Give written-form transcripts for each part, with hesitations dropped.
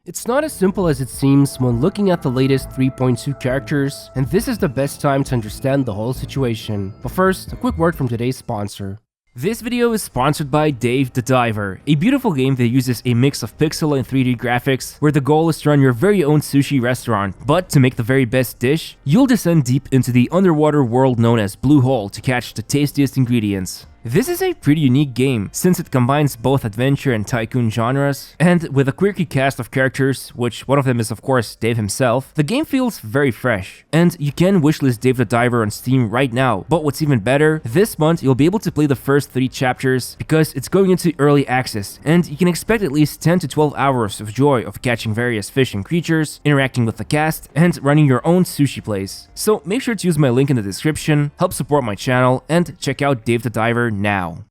It's not as simple as it seems when looking at the latest 3.2 characters, and this is the best time to understand the whole situation. But first, a quick word from today's sponsor. This video is sponsored by Dave the Diver, a beautiful game that uses a mix of pixel and 3D graphics, where the goal is to run your very own sushi restaurant. But to make the very best dish, you'll descend deep into the underwater world known as Blue Hole to catch the tastiest ingredients. This is a pretty unique game, since it combines both adventure and tycoon genres, and with a quirky cast of characters, which one of them is of course Dave himself, the game feels very fresh. And you can wishlist Dave the Diver on Steam right now, but what's even better, this month you'll be able to play the first 3 chapters because it's going into early access, and you can expect at least 10 to 12 hours of joy of catching various fish and creatures, interacting with the cast, and running your own sushi place. So make sure to use my link in the description, help support my channel, and check out Dave the Diver now.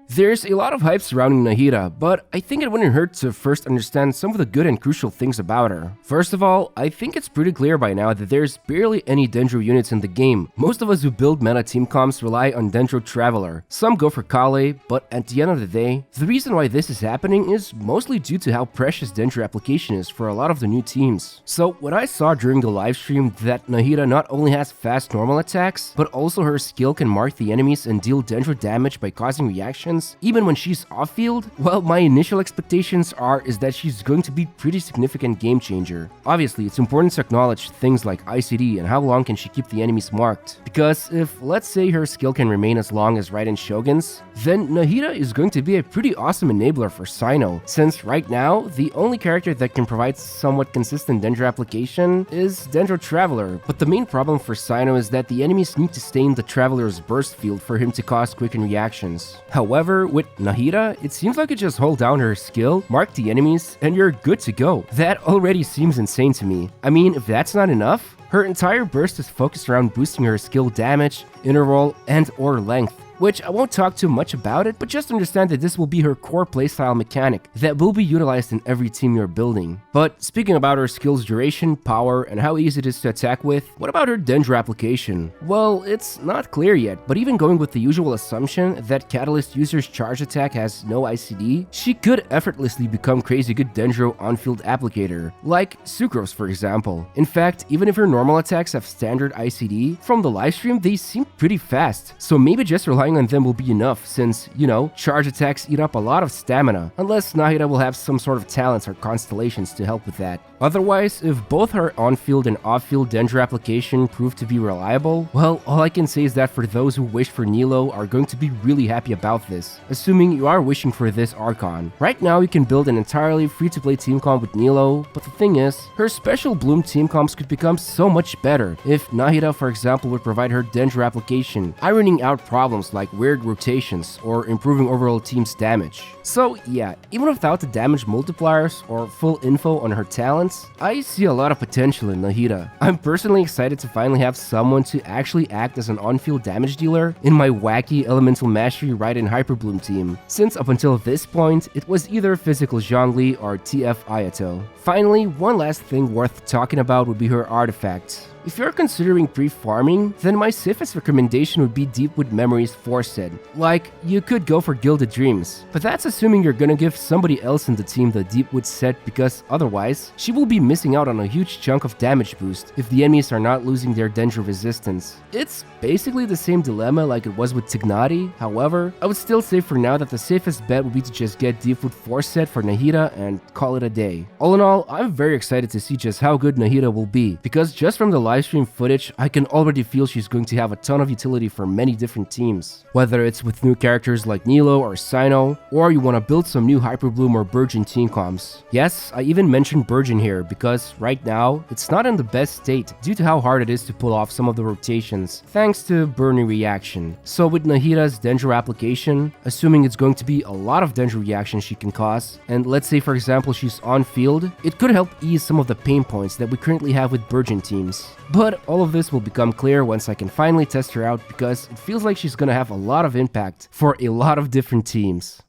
There's a lot of hype surrounding Nahida, but I think it wouldn't hurt to first understand some of the good and crucial things about her. First of all, I think it's pretty clear by now that there's barely any Dendro units in the game. Most of us who build meta team comps rely on Dendro Traveler. Some go for Kale, but at the end of the day, the reason why this is happening is mostly due to how precious Dendro application is for a lot of the new teams. So what I saw during the livestream that Nahida not only has fast normal attacks, but also her skill can mark the enemies and deal Dendro damage by causing reactions even when she's off-field, well, my initial expectations is that she's going to be pretty significant game changer. Obviously, it's important to acknowledge things like ICD and how long can she keep the enemies marked, because if, let's say, her skill can remain as long as Raiden Shogun's, then Nahida is going to be a pretty awesome enabler for Cyno, since right now, the only character that can provide somewhat consistent Dendro application is Dendro Traveler, but the main problem for Cyno is that the enemies need to stay in the Traveler's burst field for him to cause quicken reactions. However, with Nahida, it seems like you just hold down her skill, mark the enemies, and you're good to go. That already seems insane to me. I mean, if that's not enough, her entire burst is focused around boosting her skill damage, interval, and/or length. Which I won't talk too much about it, but just understand that this will be her core playstyle mechanic that will be utilized in every team you're building. But speaking about her skill's duration, power, and how easy it is to attack with, what about her Dendro application? Well, it's not clear yet, but even going with the usual assumption that Catalyst user's charge attack has no ICD, she could effortlessly become crazy good Dendro on-field applicator, like Sucrose for example. In fact, even if her normal attacks have standard ICD, from the livestream they seem pretty fast, so maybe just relying on them will be enough since, you know, charge attacks eat up a lot of stamina, unless Nahida will have some sort of talents or constellations to help with that. Otherwise, if both her on-field and off-field Dendro application prove to be reliable, well, all I can say is that for those who wish for Nilou are going to be really happy about this, assuming you are wishing for this Archon. Right now, you can build an entirely free-to-play team comp with Nilou, but the thing is, her special Bloom team comps could become so much better if Nahida, for example, would provide her Dendro application, ironing out problems like weird rotations or improving overall team's damage. So yeah, even without the damage multipliers or full info on her talents, I see a lot of potential in Nahida. I'm personally excited to finally have someone to actually act as an on-field damage dealer in my wacky Elemental Mastery Raiden Hyperbloom team, since up until this point, it was either Physical Zhongli or TF Ayato. Finally, one last thing worth talking about would be her artifacts. If you're considering pre-farming, then my safest recommendation would be Deepwood Memories 4 set. Like, you could go for Gilded Dreams, but that's assuming you're gonna give somebody else in the team the Deepwood set because otherwise, she will be missing out on a huge chunk of damage boost if the enemies are not losing their Dendro resistance. It's basically the same dilemma like it was with Tignati, however, I would still say for now that the safest bet would be to just get Deepwood 4 set for Nahida and call it a day. All in all, I'm very excited to see just how good Nahida will be, because just from the livestream footage, I can already feel she's going to have a ton of utility for many different teams. Whether it's with new characters like Nilou or Cyno, or you want to build some new Hyperbloom or Burgeon team comps. Yes, I even mentioned Burgeon here because right now, it's not in the best state due to how hard it is to pull off some of the rotations, thanks to burning reaction. So with Nahida's Dendro application, assuming it's going to be a lot of Dendro reactions she can cause, and let's say for example she's on field, it could help ease some of the pain points that we currently have with Burgeon teams. But all of this will become clear once I can finally test her out because it feels like she's gonna have a lot of impact for a lot of different teams.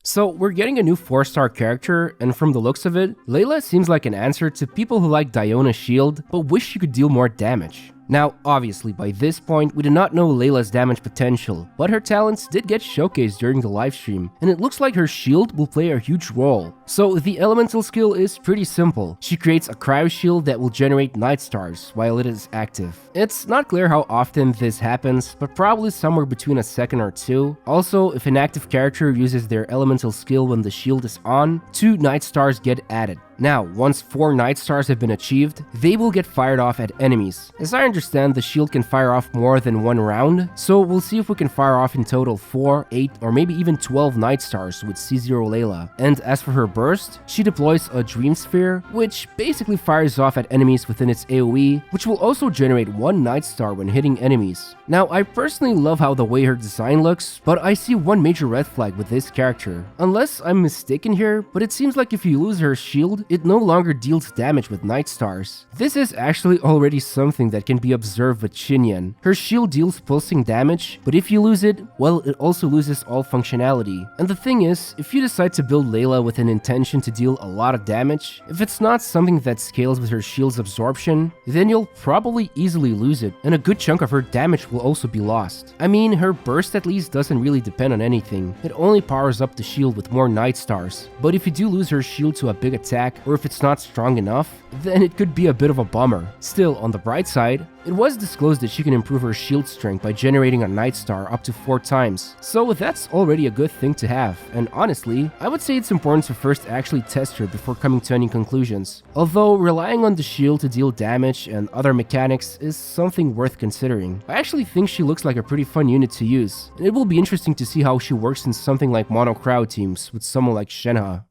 So we're getting a new 4-star character, and from the looks of it, Layla seems like an answer to people who like Diona's shield but wish she could deal more damage. Now, obviously, by this point, we do not know Layla's damage potential, but her talents did get showcased during the livestream, and it looks like her shield will play a huge role. So the elemental skill is pretty simple. She creates a Cryo shield that will generate night stars while it is active. It's not clear how often this happens, but probably somewhere between a second or two. Also, if an active character uses their elemental skill when the shield is on, 2 night stars get added. Now, once 4 night stars have been achieved, they will get fired off at enemies. As I understand, the shield can fire off more than 1 round, so we'll see if we can fire off in total 4, 8, or maybe even 12 night stars with C0 Layla. And as for her burst, she deploys a Dream Sphere, which basically fires off at enemies within its AoE, which will also generate 1 night star when hitting enemies. Now, I personally love how the way her design looks, but I see one major red flag with this character. Unless I'm mistaken here, but it seems like if you lose her shield, it no longer deals damage with night stars. This is actually already something that can be observed with Xinyan. Her shield deals pulsing damage, but if you lose it, well, it also loses all functionality. And the thing is, if you decide to build Layla with an intention to deal a lot of damage, if it's not something that scales with her shield's absorption, then you'll probably easily lose it, and a good chunk of her damage will also be lost. I mean, her burst at least doesn't really depend on anything. It only powers up the shield with more night stars. But if you do lose her shield to a big attack, or if it's not strong enough, then it could be a bit of a bummer. Still, on the bright side, it was disclosed that she can improve her shield strength by generating a night star up to 4 times. So that's already a good thing to have, and honestly, I would say it's important to first actually test her before coming to any conclusions. Although relying on the shield to deal damage and other mechanics is something worth considering. I actually think she looks like a pretty fun unit to use, and it will be interesting to see how she works in something like mono crowd teams with someone like Shenhe.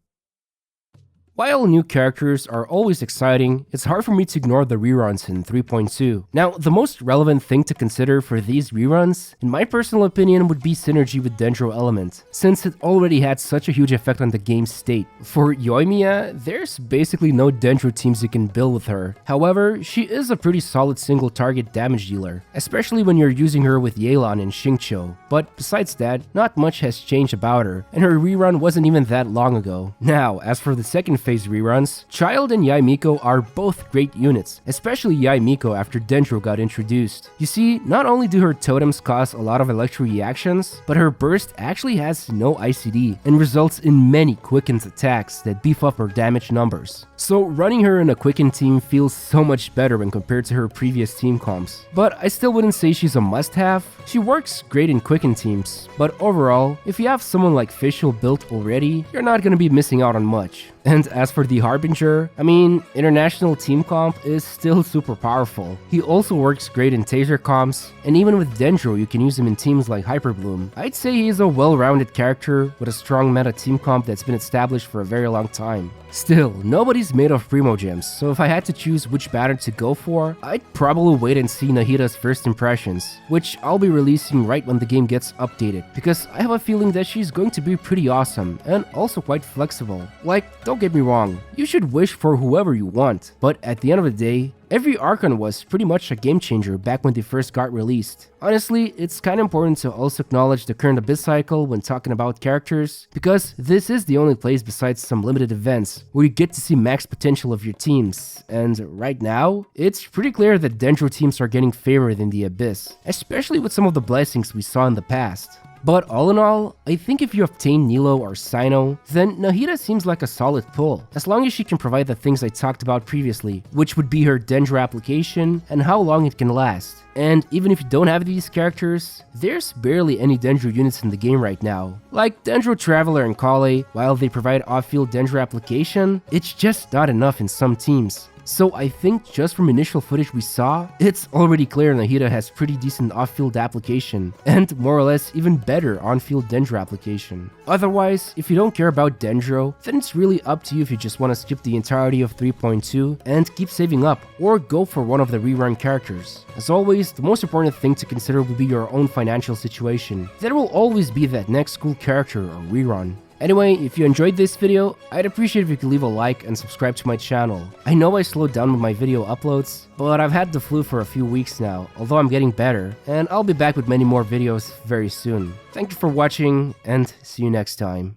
While new characters are always exciting, it's hard for me to ignore the reruns in 3.2. Now, the most relevant thing to consider for these reruns, in my personal opinion, would be synergy with Dendro Element, since it already had such a huge effect on the game's state. For Yoimiya, there's basically no Dendro teams you can build with her. However, she is a pretty solid single target damage dealer, especially when you're using her with Yelan and Xingqiu. But besides that, not much has changed about her, and her rerun wasn't even that long ago. Now, as for the second phase reruns, Childe and Yae Miko are both great units, especially Yae Miko after Dendro got introduced. You see, not only do her totems cause a lot of electro reactions, but her burst actually has no ICD and results in many quickened attacks that beef up her damage numbers. So running her in a quicken team feels so much better when compared to her previous team comps. But I still wouldn't say she's a must-have. She works great in quicken teams, but overall, if you have someone like Fischl built already, you're not gonna be missing out on much. And as for the Harbinger, I mean, international team comp is still super powerful. He also works great in taser comps, and even with Dendro you can use him in teams like Hyperbloom. I'd say he is a well-rounded character with a strong meta team comp that's been established for a very long time. Still, nobody's made of Primogems, so if I had to choose which banner to go for, I'd probably wait and see Nahida's first impressions, which I'll be releasing right when the game gets updated, because I have a feeling that she's going to be pretty awesome, and also quite flexible. Like, don't get me wrong, you should wish for whoever you want, but at the end of the day, every Archon was pretty much a game changer back when they first got released. Honestly, it's kinda important to also acknowledge the current Abyss cycle when talking about characters, because this is the only place besides some limited events where you get to see max potential of your teams, and right now, it's pretty clear that Dendro teams are getting favored in the Abyss, especially with some of the blessings we saw in the past. But all in all, I think if you obtain Nilou or Cyno, then Nahida seems like a solid pull, as long as she can provide the things I talked about previously, which would be her Dendro application and how long it can last. And even if you don't have these characters, there's barely any Dendro units in the game right now. Like Dendro Traveler and Kale, while they provide off-field Dendro application, it's just not enough in some teams. So I think just from initial footage we saw, it's already clear Nahida has pretty decent off-field application, and more or less even better on-field Dendro application. Otherwise, if you don't care about Dendro, then it's really up to you if you just want to skip the entirety of 3.2 and keep saving up, or go for one of the rerun characters. As always, the most important thing to consider will be your own financial situation. There will always be that next cool character or rerun. Anyway, if you enjoyed this video, I'd appreciate if you could leave a like and subscribe to my channel. I know I slowed down with my video uploads, but I've had the flu for a few weeks now, although I'm getting better, and I'll be back with many more videos very soon. Thank you for watching, and see you next time.